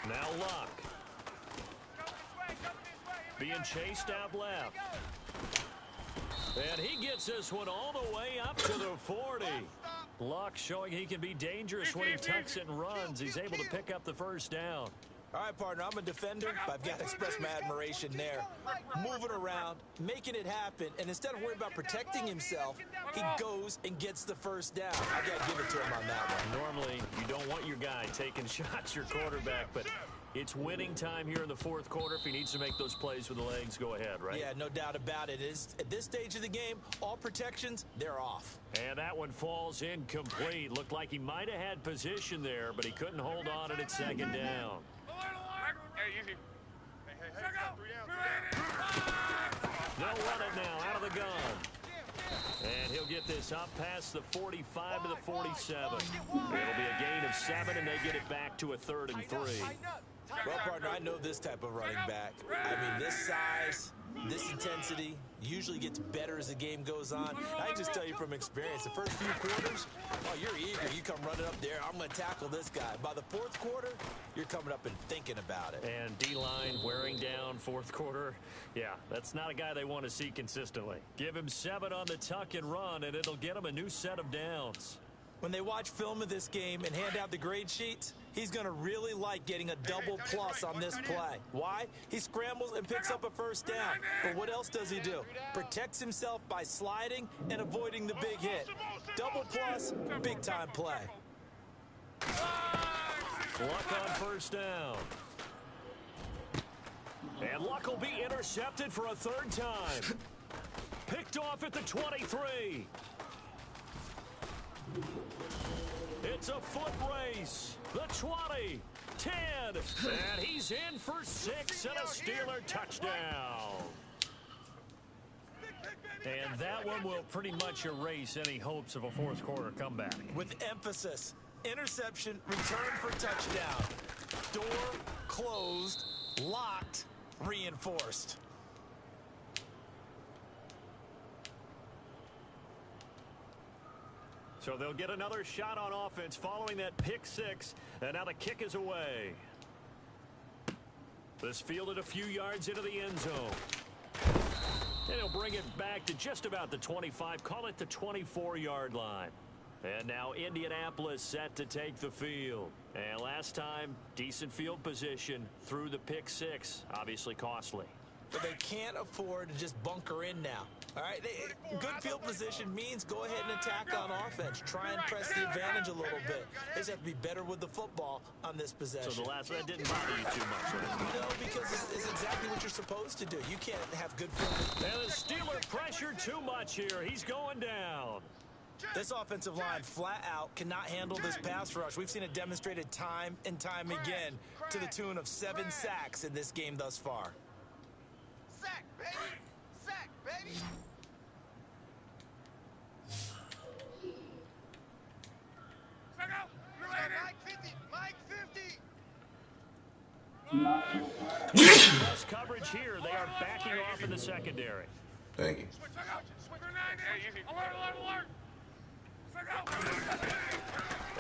Speaker 4: in.
Speaker 2: Now Luck. Being chased out left. And he gets this one all the way up to the 40. Luck showing he can be dangerous when he tucks it and runs. He's able to pick up the first down.
Speaker 5: All right, partner, I'm a defender, but I've got to express my admiration there. Moving around, making it happen, and instead of worrying about protecting himself, he goes and gets the first down. I got to give it to him on that one.
Speaker 2: Normally, you don't want your guy taking shots, your quarterback, but it's winning time here in the 4th quarter. If he needs to make those plays with the legs, go ahead, right?
Speaker 5: Yeah, no doubt about it. At this stage of the game, all protections, they're off.
Speaker 2: And that one falls incomplete. Looked like he might have had position there, but he couldn't hold on at its second down.
Speaker 4: Hey, easy.
Speaker 3: Hey,
Speaker 2: They'll run it now out of the gun. And he'll get this up past the 45 to the 47. It'll be a gain of 7, and they get it back to a 3rd and 3.
Speaker 5: Well, partner, I know this type of running back. I mean, this size, this intensity usually gets better as the game goes on. I can just tell you from experience, the first few quarters, oh, you're eager. You come running up there, I'm going to tackle this guy. By the fourth quarter, you're coming up and thinking about it.
Speaker 2: And D-line wearing down fourth quarter. Yeah, that's not a guy they want to see consistently. Give him 7 on the tuck and run, and it'll get him a new set of downs.
Speaker 5: When they watch film of this game and hand out the grade sheets, he's going to really like getting a double plus on this play. Why? He scrambles and picks up a first down. But what else does he do? Protects himself by sliding and avoiding the big hit. Double plus, big-time play.
Speaker 2: Luck on first down. And Luck will be intercepted for a third time. Picked off at the 23. It's a foot race. The 20, 10, and he's in for 6 and a Steeler touchdown. And that one will pretty much erase any hopes of a fourth quarter comeback.
Speaker 5: With emphasis, interception, return for touchdown. Door closed, locked, reinforced.
Speaker 2: So they'll get another shot on offense following that pick 6, and now the kick is away. This fielded a few yards into the end zone. And he'll bring it back to just about the 25, call it the 24-yard line. And now Indianapolis set to take the field. And last time, decent field position through the pick 6, obviously costly.
Speaker 5: But they can't afford to just bunker in now. All right, good field position means go ahead and attack on offense. Try and press the advantage a little bit. They just have to be better with the football on this possession.
Speaker 2: So the last one didn't bother you too much.
Speaker 5: No, because it's exactly what you're supposed to do. You can't have good field.
Speaker 2: And the Steeler pressure too much here. He's going down.
Speaker 5: This offensive line flat out cannot handle this pass rush. We've seen it demonstrated time and time again to the tune of 7 sacks in this game thus far.
Speaker 3: Sack, baby! Sack, baby! Mike 50! Mike 50!
Speaker 2: Best coverage here. They are backing off in the secondary.
Speaker 6: Thank you.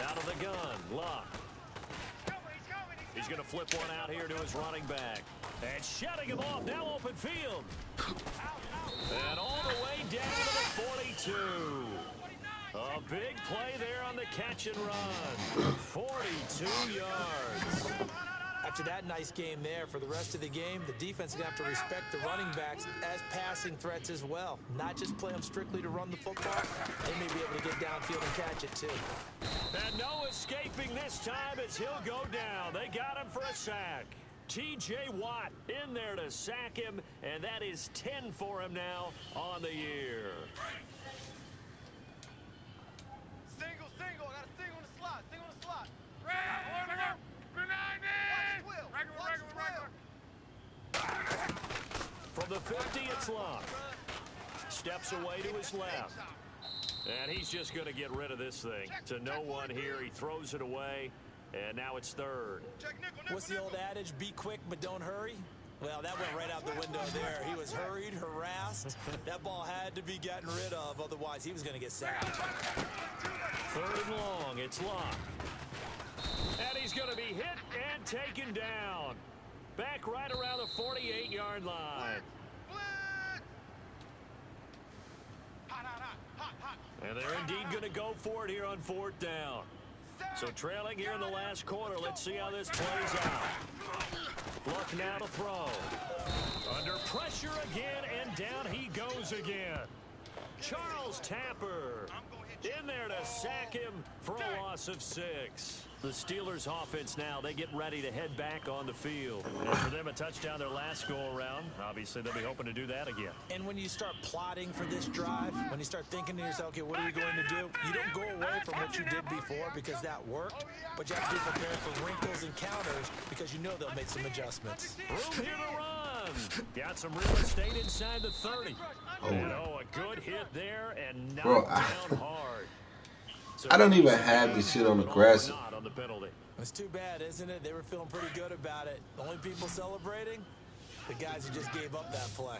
Speaker 2: Out of the gun, Luck. He's going to flip one out here to his running back. And shutting him off, now open field. And all the way down to the 42. A big play there on the catch and run. 42 yards.
Speaker 5: After that nice game there, for the rest of the game, the defense is going to have to respect the running backs as passing threats as well. Not just play them strictly to run the football. They may be able to get downfield and catch it, too.
Speaker 2: And no escaping this time as he'll go down. They got him for a sack. T.J. Watt in there to sack him, and that is 10 for him now on the year.
Speaker 3: Single, single. I got a single in the slot. Single in the slot.
Speaker 2: From the 50, it's Luck. Steps away to his left. And he's just going to get rid of this thing. To no one here. He throws it away. And now it's third.
Speaker 5: What's the old adage? Be quick, but don't hurry. Well, that went right out the window there. He was hurried, harassed. That ball had to be gotten rid of. Otherwise, he was going to get sacked.
Speaker 2: Third and long. It's Luck. And he's going to be hit and taken down. Back right around the 48-yard line. And they're indeed going to go for it here on fourth down. So trailing here in the last quarter. Let's see how this plays out. Luck now to throw. Under pressure again, and down he goes again. Charles Tapper in there to sack him for a loss of 6. The Steelers offense now, they get ready to head back on the field. And for them, a touchdown their last go-around. Obviously, they'll be hoping to do that again.
Speaker 5: And when you start plotting for this drive, when you start thinking to yourself, okay, what are we going to do? You don't go away from what you did before because that worked, but you have to be prepared for wrinkles and counters because you know they'll make some adjustments.
Speaker 2: Room here to run. Got some real estate inside the 30. And a good hit there and knocked down hard.
Speaker 6: I don't even have this shit on the grass.
Speaker 2: Not on the penalty.
Speaker 5: It's too bad, isn't it? They were feeling pretty good about it. The only people celebrating? The guys who just gave up that play.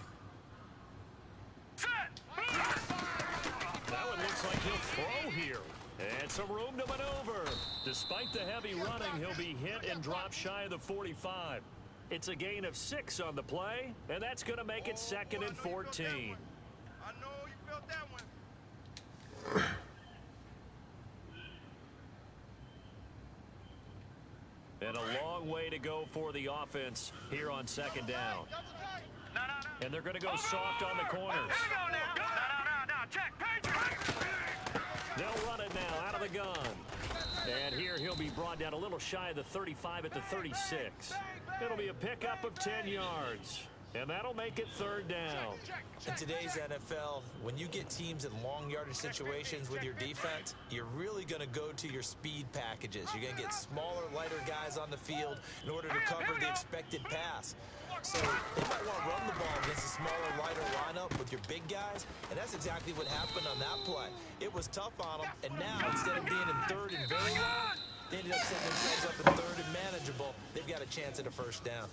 Speaker 2: That one looks like he'll throw here. And some room to maneuver. Despite the heavy running, he'll be hit and drop shy of the 45. It's a gain of 6 on the play, and that's going to make it 2nd and 14.
Speaker 3: I know you felt that one.
Speaker 2: And a long way to go for the offense here on 2nd down. And they're going to go soft on the corners.
Speaker 4: Here we go now. No. Check. Patriot.
Speaker 2: They'll run it now out of the gun. And here he'll be brought down a little shy of the 35 at the 36. It'll be a pickup of 10 yards. And that'll make it 3rd down.
Speaker 5: In today's NFL, when you get teams in long yardage situations with your defense, you're really going to go to your speed packages. You're going to get smaller, lighter guys on the field in order to cover the expected pass. So they might want to run the ball against a smaller, lighter lineup with your big guys, and that's exactly what happened on that play. It was tough on them, and now instead of being in 3rd and very long, they ended up setting themselves up in 3rd and manageable. They've got a chance at a 1st down.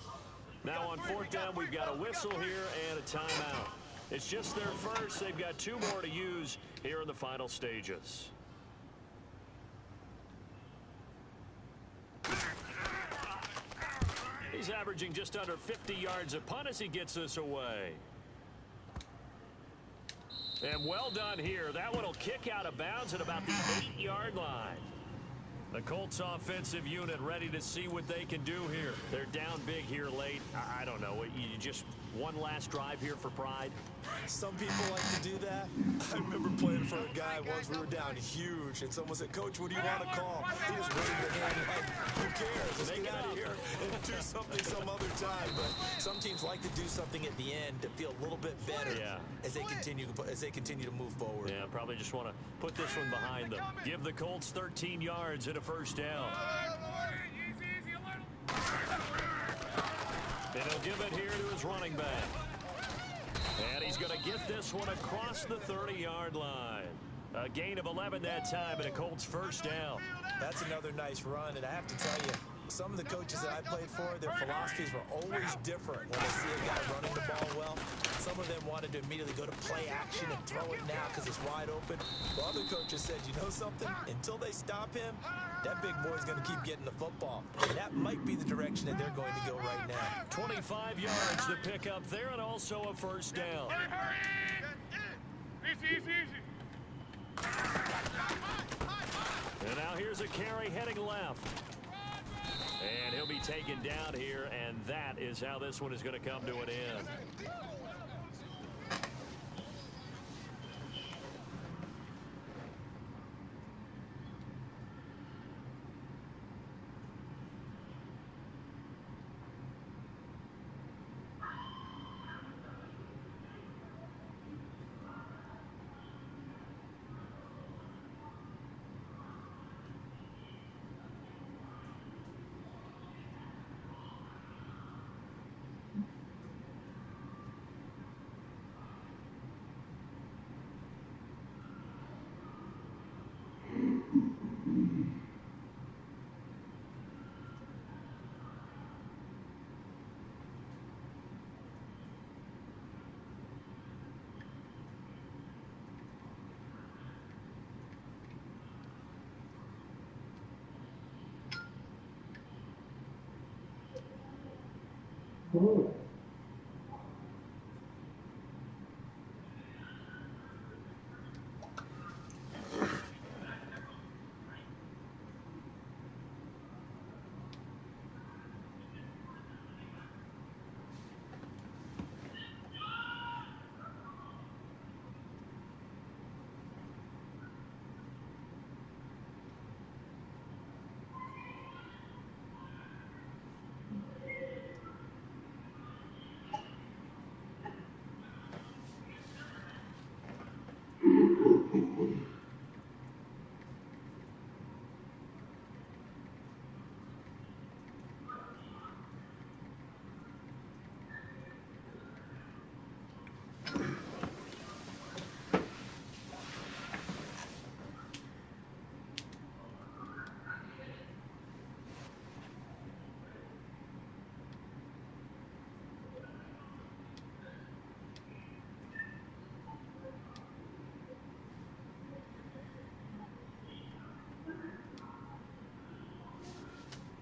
Speaker 2: Now on 4th down, we've got a whistle here and a timeout. It's just their first. They've got 2 more to use here in the final stages. He's averaging just under 50 yards a punt as he gets this away. And well done here. That one will kick out of bounds at about the 8-yard line. The Colts offensive unit ready to see what they can do here. They're down big here late. I don't know. You just one last drive here for pride?
Speaker 5: Some people like to do that. I remember playing for a guy once. We were down huge, and someone said, "Coach, what do you want to call?" He just waved the hand like, "Who cares? Let's get out of here and do something some other time." But some teams like to do something at the end to feel a little bit better as they continue to move forward.
Speaker 2: Yeah, probably just want to put this one behind them. Give the Colts 13 yards and a 1st down. And he'll give it here to his running back. And he's going to get this one across the 30-yard line. A gain of 11 that time and a Colts 1st down.
Speaker 5: That's another nice run, and I have to tell you, some of the coaches that I played for, their philosophies were always different when they see a guy running the ball well. Some of them wanted to immediately go to play action and throw it now because it's wide open. While other coaches said, you know something? Until they stop him, that big boy's going to keep getting the football. And that might be the direction that they're going to go right now.
Speaker 2: 25 yards to pick up there and also a 1st down.
Speaker 3: Easy.
Speaker 2: And now here's a carry heading left. And he'll be taken down here, and that is how this one is going to come to an end.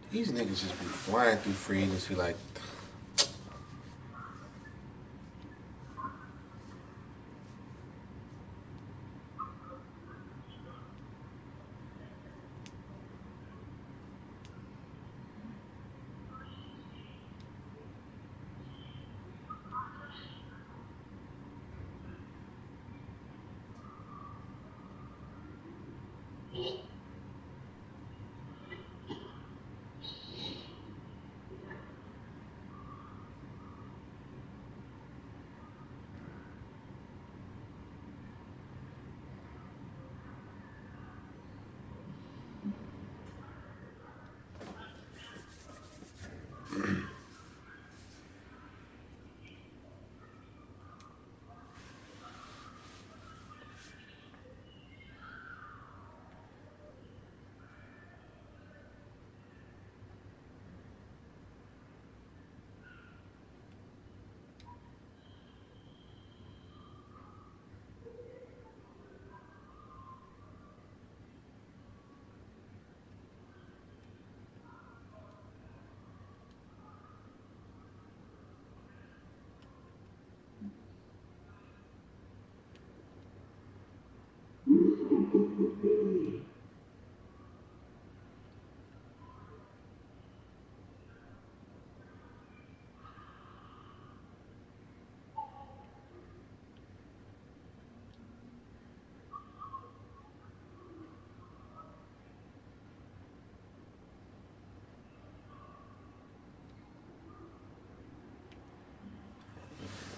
Speaker 6: These niggas just be flying through free agency like.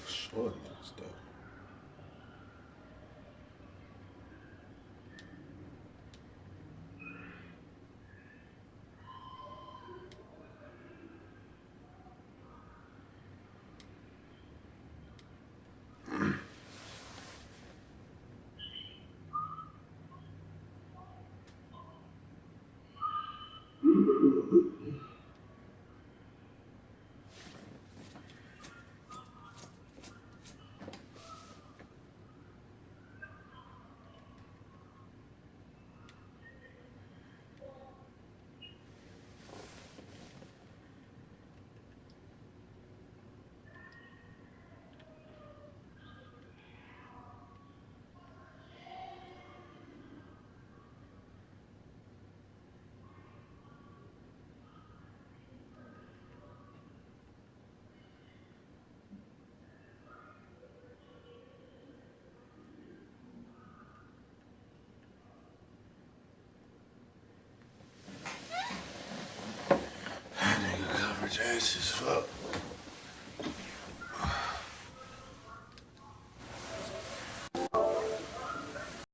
Speaker 6: Short niggas though. That nigga coverage ass as fuck.